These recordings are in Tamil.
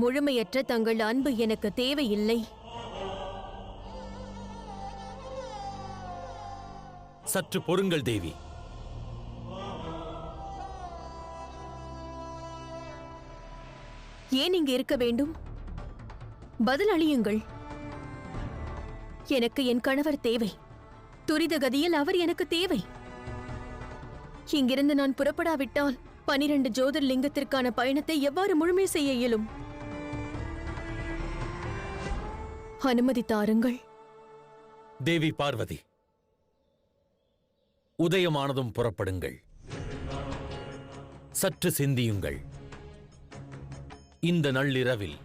முழுமையற்ற தங்கள் அன்பு எனக்கு தேவையில்லை. சற்று பொறுங்கள் தேவி. ஏன் இங்கு இருக்க வேண்டும்? பதில் அளியுங்கள். எனக்கு என் கணவர் தேவை. துரித கதியில் அவர் எனக்கு தேவை. இங்கிருந்து நான் புறப்படாவிட்டால் 12 ஜோதிர்லிங்கத்திற்கான பயணத்தை எவ்வாறு முழுமை செய்ய இயலும்? அனுமதி தாருங்கள். தேவி பார்வதி, உதயமானதும் புறப்படுங்கள். சற்று சிந்தியுங்கள். இந்த நள்ளிரவில்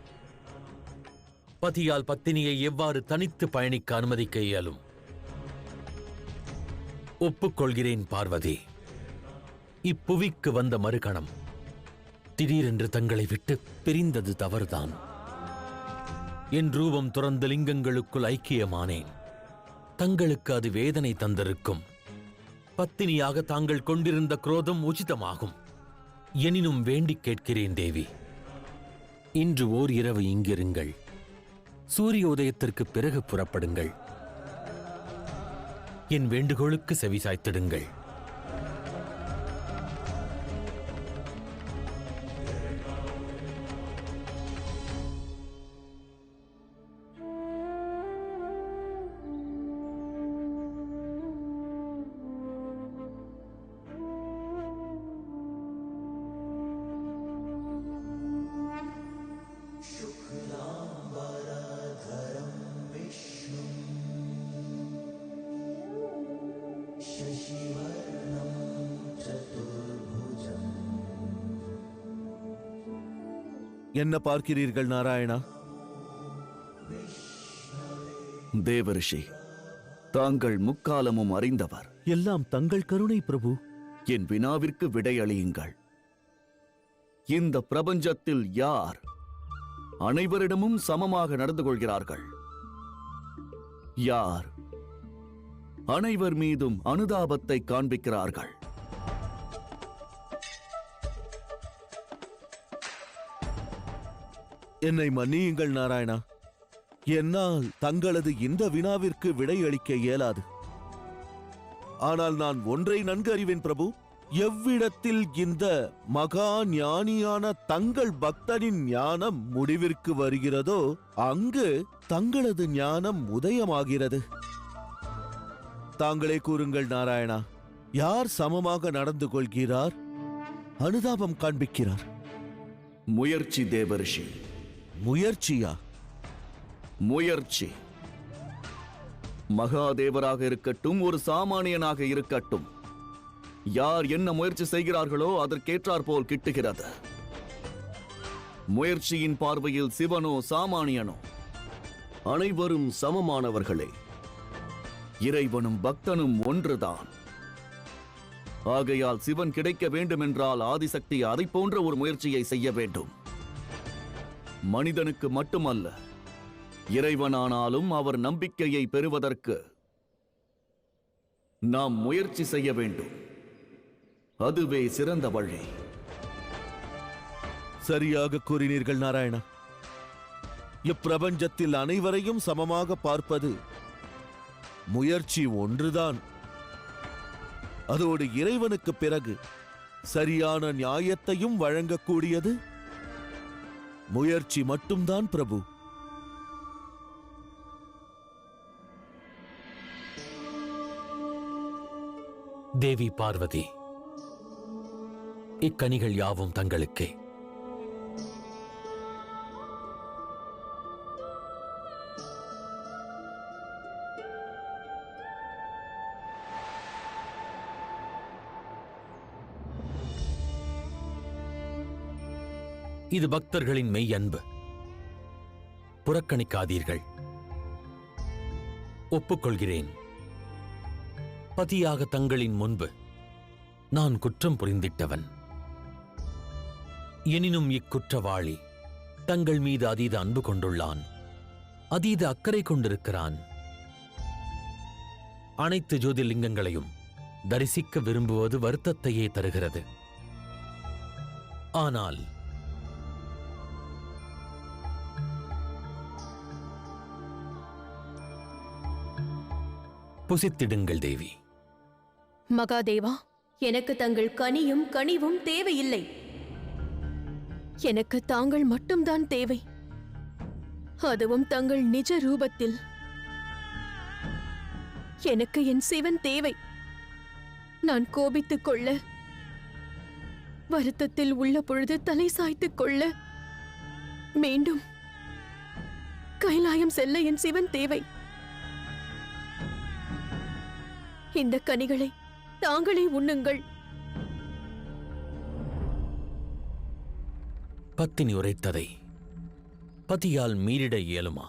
பதியால் பத்தினியை எவ்வாறு தனித்து பயணிக்க அனுமதிக்க இயலும்? ஒப்புக்கொள்கிறேன் பார்வதி. இப்புவிக்கு வந்த மறுகணம் திடீரென்று தங்களை விட்டு பிரிந்தது தவறுதான். என் ரூபம் துறந்த லிங்கங்களுக்குள் ஐக்கியமானேன். தங்களுக்கு அது வேதனை தந்திருக்கும். பத்தினியாக தாங்கள் கொண்டிருந்த குரோதம் உச்சிதமாகும். எனினும் வேண்டிக் கேட்கிறேன் தேவி, இன்று ஓர் இரவு இங்கிருங்கள். சூரிய உதயத்திற்கு பிறகு புறப்படுங்கள். என் வேண்டுகோளுக்கு செவிசாய்த்திடுங்கள். என்ன பார்க்கிறீர்கள் நாராயணா? தேவரிஷி, தாங்கள் முக்காலமும் அறிந்தவர். எல்லாம் தங்கள் கருணை பிரபு. என் வினாவிற்கு விடையளியுங்கள். இந்த பிரபஞ்சத்தில் யார் அனைவரிடமும் சமமாக நடந்து கொள்கிறார்கள்? யார் அனைவர் மீதும் அனுதாபத்தை காண்பிக்கிறார்கள்? என்னை மன்னியுங்கள் நாராயணா. என்னால் தங்களது இந்த வினாவிற்கு விடையளிக்க இயலாது. ஆனால் நான் ஒன்றை நன்கு அறிவேன் பிரபு. எவ்விடத்தில் இந்த மகா ஞானியான தங்கள் பக்தனின் ஞானம் முடிவிற்கு வருகிறதோ அங்கு தங்களது ஞானம் உதயமாகிறது. தாங்களே கூறுங்கள் நாராயணா, யார் சமமாக நடந்து கொள்கிறார், அனுதாபம் காண்பிக்கிறார்? முயற்சி தேவரிஷி. முயற்சியா? முயற்சி. மகாதேவராக இருக்கட்டும், ஒரு சாமானியனாக இருக்கட்டும், யார் என்ன முயற்சி செய்கிறார்களோ அதற்கேற்றார் போல் கிட்டுகிறது. முயற்சியின் பார்வையில் சிவனோ சாமானியனோ அனைவரும் சமமானவர்களே. இறைவனும் பக்தனும் ஒன்றுதான். ஆகையால் சிவன் கிடைக்க வேண்டுமென்றால் ஆதிசக்தி அதை போன்ற ஒரு முயற்சியை செய்ய வேண்டும். மனிதனுக்கு மட்டுமல்ல, இறைவனானாலும் அவர் நம்பிக்கையை பெறுவதற்கு நாம் முயற்சி செய்ய வேண்டும். அதுவே சிறந்த வழி. சரியாக கூறினீர்கள் நாராயணா. இப்பிரபஞ்சத்தில் அனைவரையும் சமமாக பார்ப்பது முயற்சி ஒன்றுதான். அதோடு இறைவனுக்கு பிறகு சரியான நியாயத்தையும் வழங்கக்கூடியது முயற்சி மட்டும்தான் பிரபு. தேவி பார்வதி, இக்கனிகள் யாவும் தங்களுக்கே. இது பக்தர்களின் மெய் அன்பு. புறக்கணிக்காதீர்கள். ஒப்புக்கொள்கிறேன். பதியாக தங்களின் முன்பு நான் குற்றம் புரிந்திட்டவன். எனினும் இக்குற்றவாளி தங்கள் மீது அதீத அன்பு கொண்டுள்ளான், அதீத அக்கறை கொண்டிருக்கிறான். அனைத்து ஜோதிர்லிங்கங்களையும் தரிசிக்க விரும்புவது வருத்தத்தையே தருகிறது. ஆனால் புசித்திடுங்கள் தேவி. மகாதேவா, எனக்கு தங்கள் கனியும் கனிவும் தேவையில்லை. எனக்கு தாங்கள் மட்டும்தான் தேவை. அதுவும் தங்கள் நிஜ ரூபத்தில். எனக்கு என் சிவன் தேவை. நான் கோபித்துக் கொள்ள, வருத்தத்தில் உள்ள பொழுது தலை சாய்த்துக் கொள்ள, மீண்டும் கைலாயம் செல்ல என் சிவன் தேவை. இந்த கனிகளை தாங்களே உண்ணுங்கள். பத்தினி உரைத்ததை பதியால் மீறிட இயலுமா?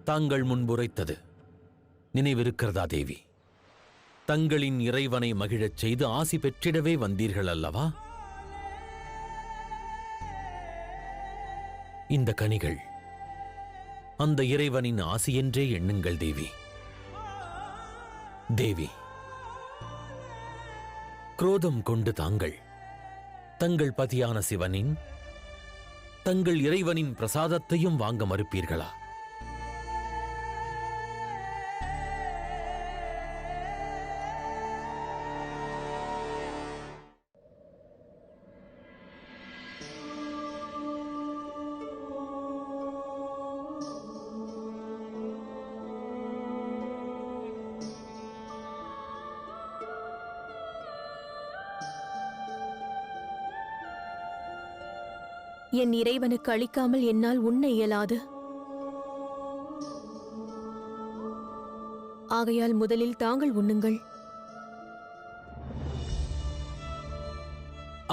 தாங்கள் முன்புரைத்தது நினைவிருக்கிறதா தேவி? தங்களின் இறைவனை மகிழச் செய்து ஆசி பெற்றிடவே வந்தீர்கள் அல்லவா? இந்த கனிகள் அந்த இறைவனின் ஆசி என்றே எண்ணுங்கள் தேவி. தேவி, குரோதம் கொண்டு தாங்கள் தங்கள் பதியான சிவனின், தங்கள் இறைவனின் பிரசாதத்தையும் வாங்க மறுப்பீர்களா? என் இறைவனுக்கு அளிக்காமல் என்னால் உண்ண இயலாது. ஆகையால் முதலில் தாங்கள் உண்ணுங்கள்.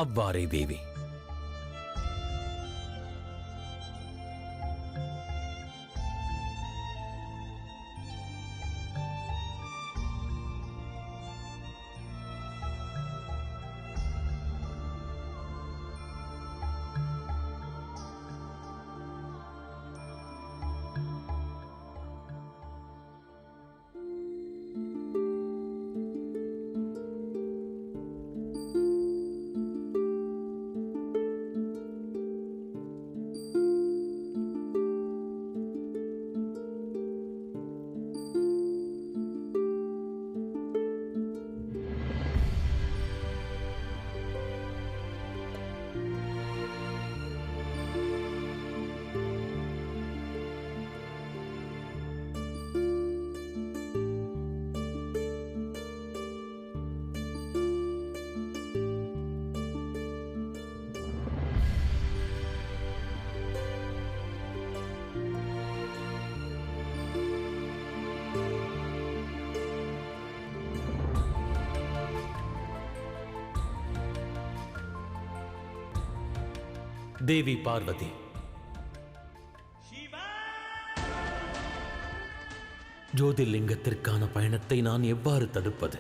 அவ்வாறே தேவி. தேவி பார்வதி, ஜோதிர்லிங்கத்திற்கான பயணத்தை நான் எவ்வாறு தடுப்பது?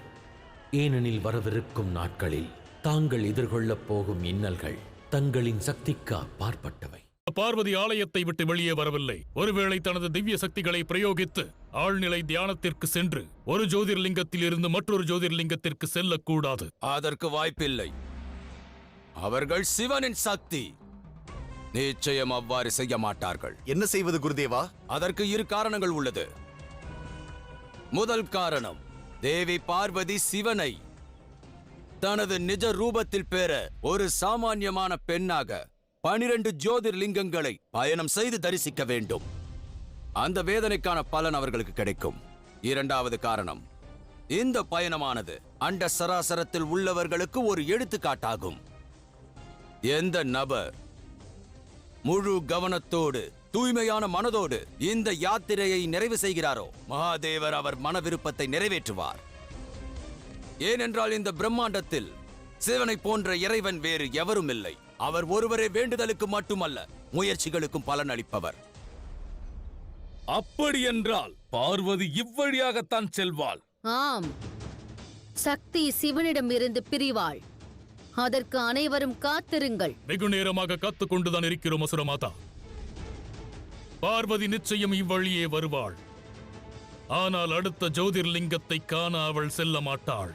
ஏனெனில் வரவிருக்கும் நாட்களில் தாங்கள் எதிர்கொள்ளப் போகும் இன்னல்கள் தங்களின் சக்திக்கு அப்பாற்பட்டவை. பார்வதி ஆலயத்தை விட்டு வெளியே வரவில்லை. ஒருவேளை தனது திவ்ய சக்திகளை பிரயோகித்து ஆழ்நிலை தியானத்திற்கு சென்று ஒரு ஜோதிர்லிங்கத்தில் இருந்து மற்றொரு ஜோதிர்லிங்கத்திற்கு செல்லக்கூடாது. அதற்கு வாய்ப்பில்லை. அவர்கள் சிவனின் சக்தி. நிச்சயம் அவ்வாறு செய்ய மாட்டார்கள். என்ன செய்வது குருதேவா? அதற்கு இரு காரணங்கள் உள்ளது. முதல் காரணம், தேவி பார்வதி சிவனை தனது நிஜ ரூபத்தில் பெற ஒரு சாமானியமான பெண்ணாக 12 ஜோதிர்லிங்கங்களை பயணம் செய்து தரிசிக்க வேண்டும். அந்த வேதனைக்கான பலன் அவர்களுக்கு கிடைக்கும். இரண்டாவது காரணம், இந்த பயணமானது அண்ட சராசரத்தில் உள்ளவர்களுக்கு ஒரு எடுத்துக்காட்டாகும். எந்த நபர் முழு கவனத்தோடு தூய்மையான மனதோடு இந்த யாத்திரையை நிறைவு செய்கிறாரோ மகாதேவர் அவர் மன விருப்பத்தை நிறைவேற்றுவார். ஏனென்றால் இந்த பிரம்மாண்டத்தில் சிவனை போன்ற இறைவன் வேறு எவரும் இல்லை. அவர் ஒருவரே வேண்டுதலுக்கு மட்டுமல்ல, முயற்சிகளுக்கும் பலன் அளிப்பவர். அப்படியென்றால் பார்வதி இவ்வழியாகத்தான் செல்வாள். ஆம், சக்தி சிவனிடம் இருந்து பிரிவாள். அதற்கு அனைவரும் காத்திருங்கள். வெகு நேரமாக காத்துக் கொண்டுதான் இருக்கிறோம் அசுரமாதா. பார்வதி நிச்சயம் இவ்வழியே வருவாள். ஆனால் அடுத்த ஜோதிர்லிங்கத்தை காண அவள் செல்ல மாட்டாள்.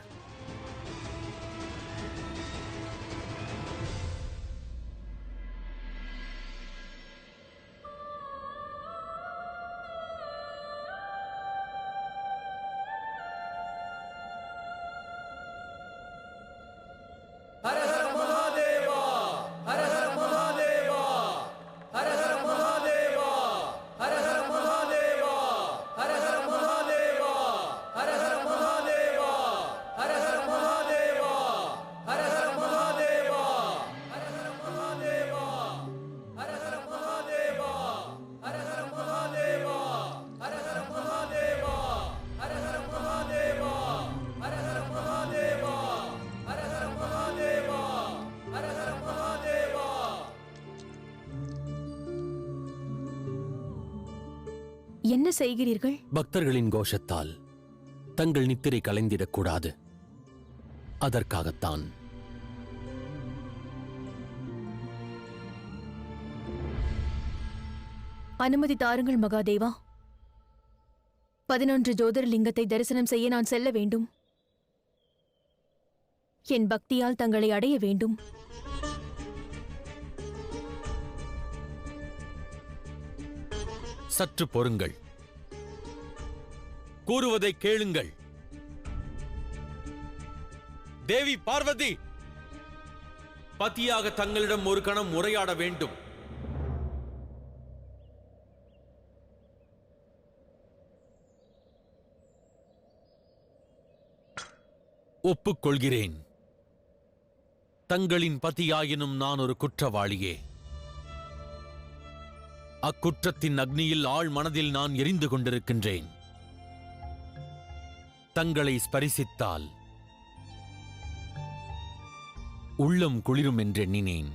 என்ன செய்கிறீர்கள்? பக்தர்களின் கோஷத்தால் தங்கள் நித்திரை கலைந்திடக்கூடாது. அதற்காகத்தான். அனுமதி தாருங்கள் மகாதேவா. 11 ஜோதிர்லிங்கத்தை தரிசனம் செய்ய நான் செல்ல வேண்டும். என் பக்தியால் தங்களை அடைய வேண்டும். சற்று பொறுங்கள். கூறுவதை கேளுங்கள். தேவி பார்வதி பதியாக தங்களிடம் ஒரு கணம் உரையாட வேண்டும். ஒப்புக்கொள்கிறேன். தங்களின் பதியாயினும் நான் ஒரு குற்றவாளியே. அக்குற்றத்தின் அக்னியில் ஆழ் மனதில் நான் எரிந்து கொண்டிருக்கின்றேன். தங்களை ஸ்பரிசித்தால் உள்ளம் குளிரும் என்றெண்ணினேன்.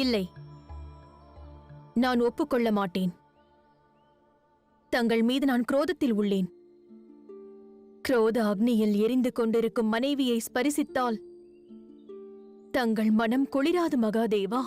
இல்லை, நான் ஒப்புக்கொள்ள மாட்டேன். தங்கள் மீது நான் குரோதத்தில் உள்ளேன். குரோத அக்னியில் எரிந்து கொண்டிருக்கும் மனைவியை ஸ்பரிசித்தால் தங்கள் மனம் குளிராது மகாதேவா.